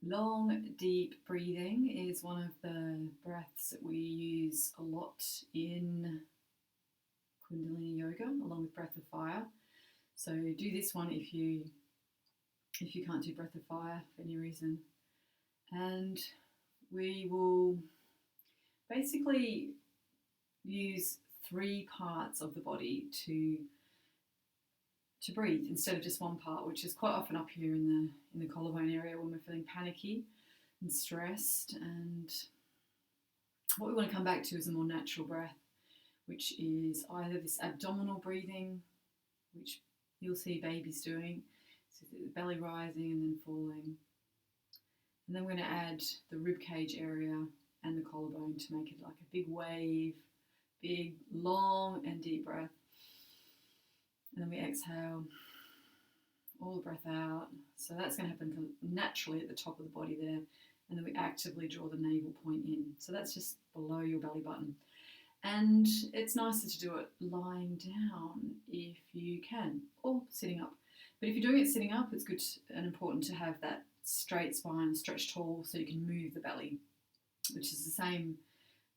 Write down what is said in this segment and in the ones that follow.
Long, deep breathing is one of the breaths that we use a lot in Kundalini yoga, along with breath of fire. So do this one if you can't do breath of fire for any reason. And we will basically use 3 parts of the body to breathe instead of just one part, which is quite often up here in the collarbone area when we're feeling panicky and stressed. And what we want to come back to is a more natural breath, which is either this abdominal breathing, which you'll see babies doing, so the belly rising and then falling. And then we're going to add the rib cage area and the collarbone to make it like a big wave, big, long and deep breath. And then we exhale all the breath out. So that's going to happen naturally at the top of the body there. And then we actively draw the navel point in. So that's just below your belly button. And it's nicer to do it lying down if you can, or sitting up. But if you're doing it sitting up, it's good and important to have that straight spine, stretched tall, so you can move the belly, which is the same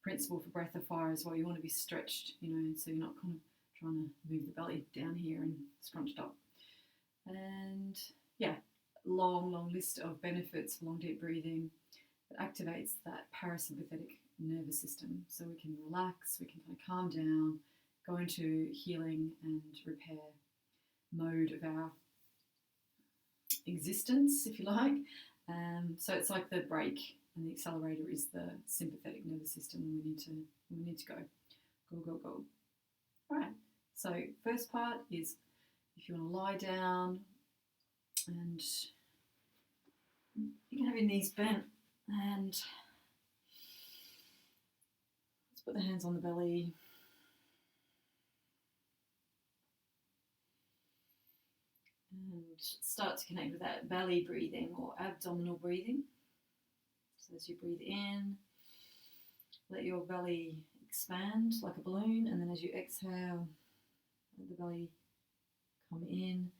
principle for breath of fire as well. You want to be stretched, so you're not kind of trying to move the belly down here and scrunched up. And yeah, long list of benefits for long deep breathing that activates that parasympathetic nervous system, so we can relax, we can kind of calm down, go into healing and repair mode of our existence, if you like. So it's like the brake, and the accelerator is the sympathetic nervous system, and we need to go. All right. So first part is if you want to lie down, and you can have your knees bent, and let's put the hands on the belly. And start to connect with that belly breathing or abdominal breathing. So as you breathe in, let your belly expand like a balloon, and then as you exhale, let the belly come in.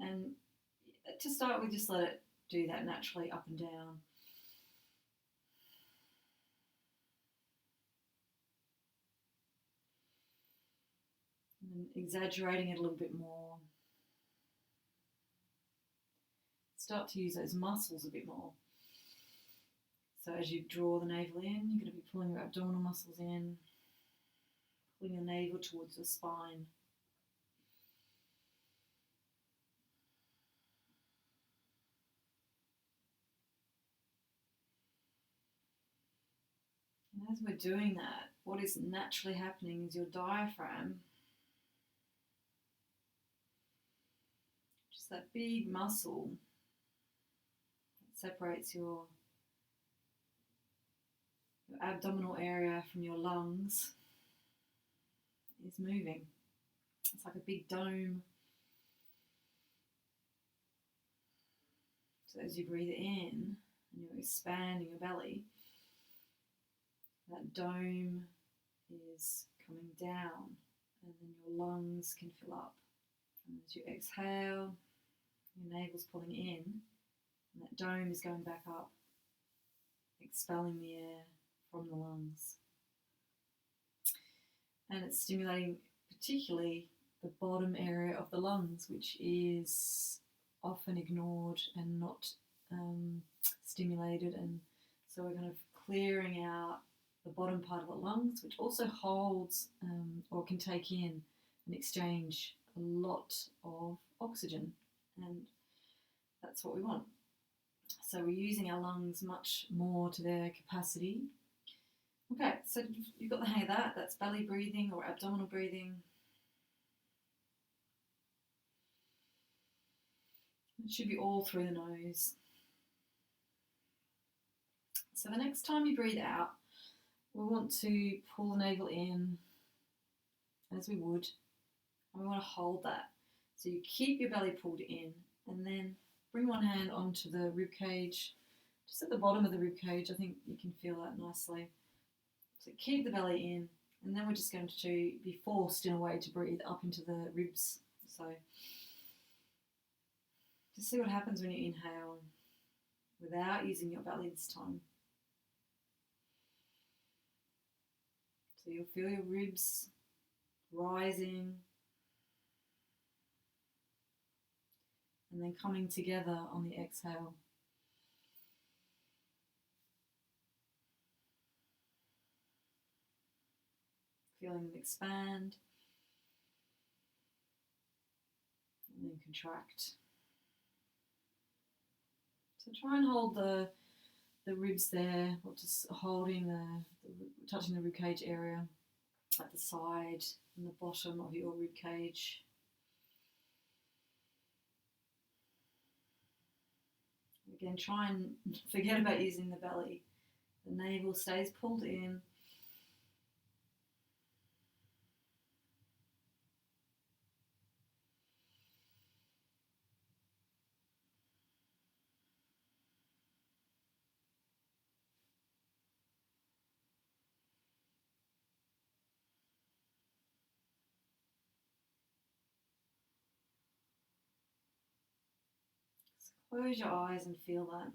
And to start with, just let it do that naturally up and down. And then exaggerating it a little bit more. Start to use those muscles a bit more. So as you draw the navel in, you're going to be pulling your abdominal muscles in, pulling your navel towards the spine. And as we're doing that, what is naturally happening is your diaphragm, just that big muscle that separates your abdominal area from your lungs, is moving. It's like a big dome. So as you breathe in and you're expanding your belly, that dome is coming down, and then your lungs can fill up. And as you exhale, your navel's pulling in, and that dome is going back up, expelling the air from the lungs. And it's stimulating particularly the bottom area of the lungs, which is often ignored and not stimulated. And so we're kind of clearing out the bottom part of the lungs, which also holds or can take in and exchange a lot of oxygen, and that's what we want. So we're using our lungs much more to their capacity. Okay, so you've got the hang of that. That's belly breathing or abdominal breathing. It should be all through the nose. So the next time you breathe out, we want to pull the navel in as we would, and we want to hold that. So you keep your belly pulled in, and then bring one hand onto the rib cage, just at the bottom of the rib cage. I think you can feel that nicely. So keep the belly in, and then we're just going to be forced in a way to breathe up into the ribs. So just see what happens when you inhale. without using your belly this time. So you'll feel your ribs rising and then coming together on the exhale. Feeling them expand and then contract. So try and hold the ribs there, or just holding touching the ribcage area at the side and the bottom of your ribcage. Again, try and forget about using the belly. The navel stays pulled in. Close your eyes and feel that.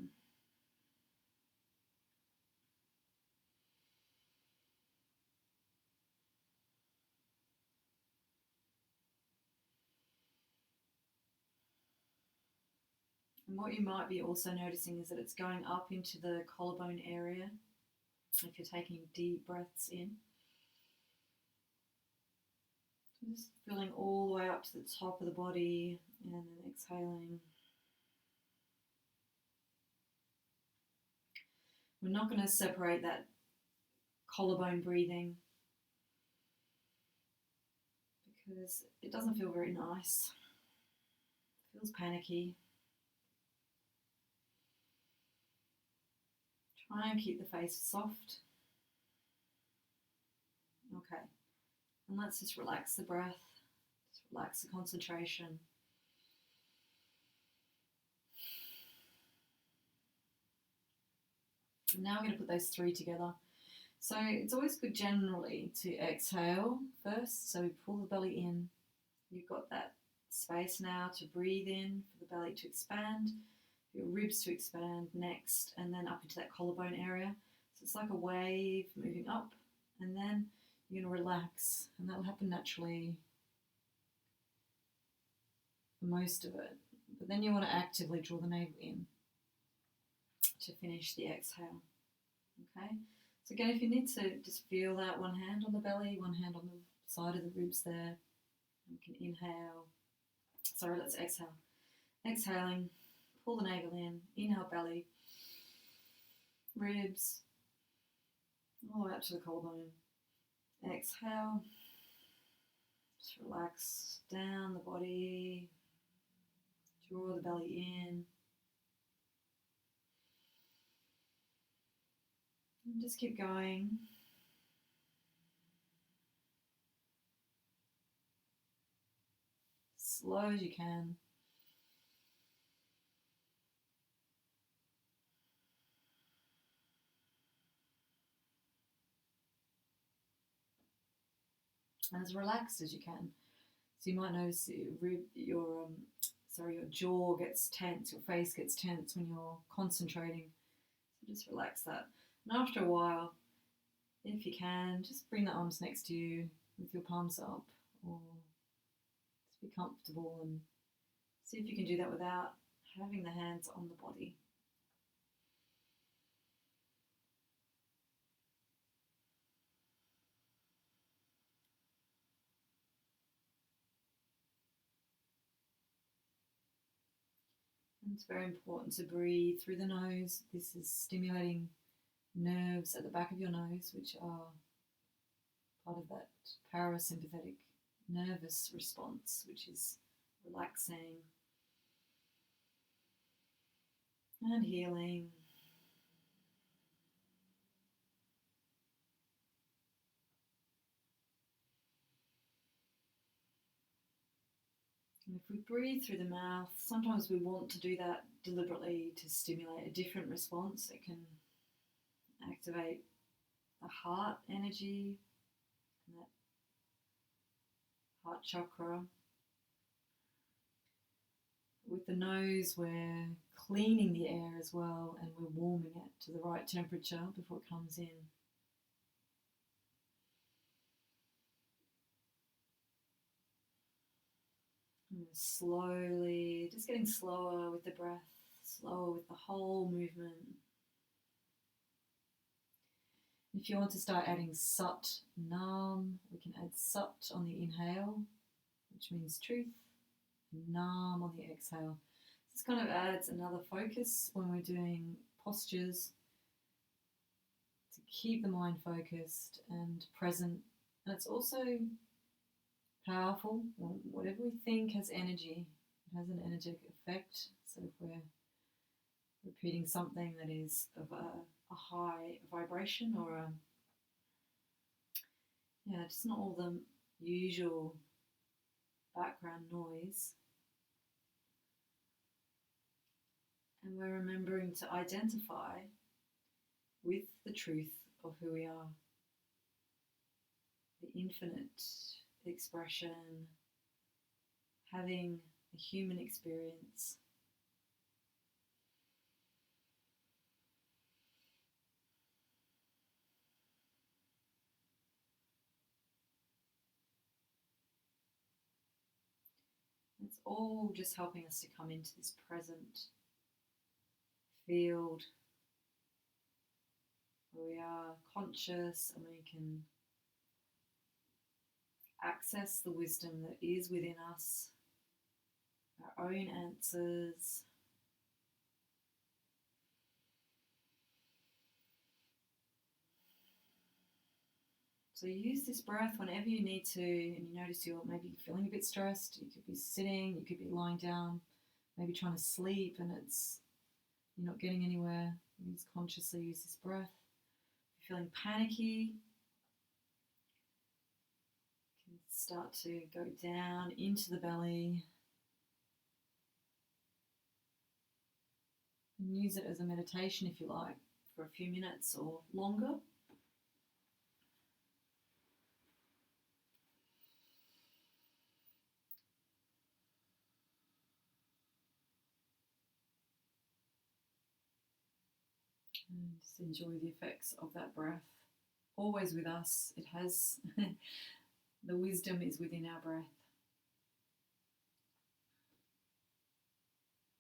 And what you might be also noticing is that it's going up into the collarbone area if you're taking deep breaths in. So just feeling all the way up to the top of the body and then exhaling. We're not going to separate that collarbone breathing because it doesn't feel very nice. It feels panicky. Try and keep the face soft. Okay, and let's just relax the breath, just relax the concentration. And now we're going to put those three together. So it's always good generally to exhale first. So we pull the belly in. You've got that space now to breathe in, for the belly to expand, your ribs to expand next, and then up into that collarbone area. So it's like a wave moving up, and then you're going to relax, and that'll happen naturally for most of it. But then you want to actively draw the navel in to finish the exhale. Okay, so again, if you need to just feel that, one hand on the belly, one hand on the side of the ribs there. You can inhale. Sorry, let's exhale. Exhaling, pull the navel in, inhale belly, ribs, all the way up to the collarbone. Exhale, just relax down the body, draw the belly in. And just keep going. Slow as you can. And as relaxed as you can. So you might notice your jaw gets tense, your face gets tense when you're concentrating. So just relax that. And after a while, if you can, just bring the arms next to you with your palms up, or just be comfortable and see if you can do that without having the hands on the body. And it's very important to breathe through the nose. This is stimulating nerves at the back of your nose, which are part of that parasympathetic nervous response, which is relaxing and healing. And if we breathe through the mouth, sometimes we want to do that deliberately to stimulate a different response. It can activate the heart energy and that heart chakra. With the nose, we're cleaning the air as well, and we're warming it to the right temperature before it comes in. And slowly, just getting slower with the breath, slower with the whole movement. If you want to start adding sat, nam, we can add sat on the inhale, which means truth, and nam on the exhale. This kind of adds another focus when we're doing postures to keep the mind focused and present. And it's also powerful. Whatever we think has energy, it has an energetic effect. So if we're repeating something that is of a high vibration, or just not all the usual background noise, and we're remembering to identify with the truth of who we are, the infinite expression, having a human experience. It's all just helping us to come into this present field where we are conscious and we can access the wisdom that is within us, our own answers. So use this breath whenever you need to, and you notice you're maybe feeling a bit stressed. You could be sitting, you could be lying down, maybe trying to sleep, and you're not getting anywhere. You just consciously use this breath. If you're feeling panicky, you can start to go down into the belly and use it as a meditation if you like, for a few minutes or longer. And just enjoy the effects of that breath. Always with us. It has, the wisdom is within our breath.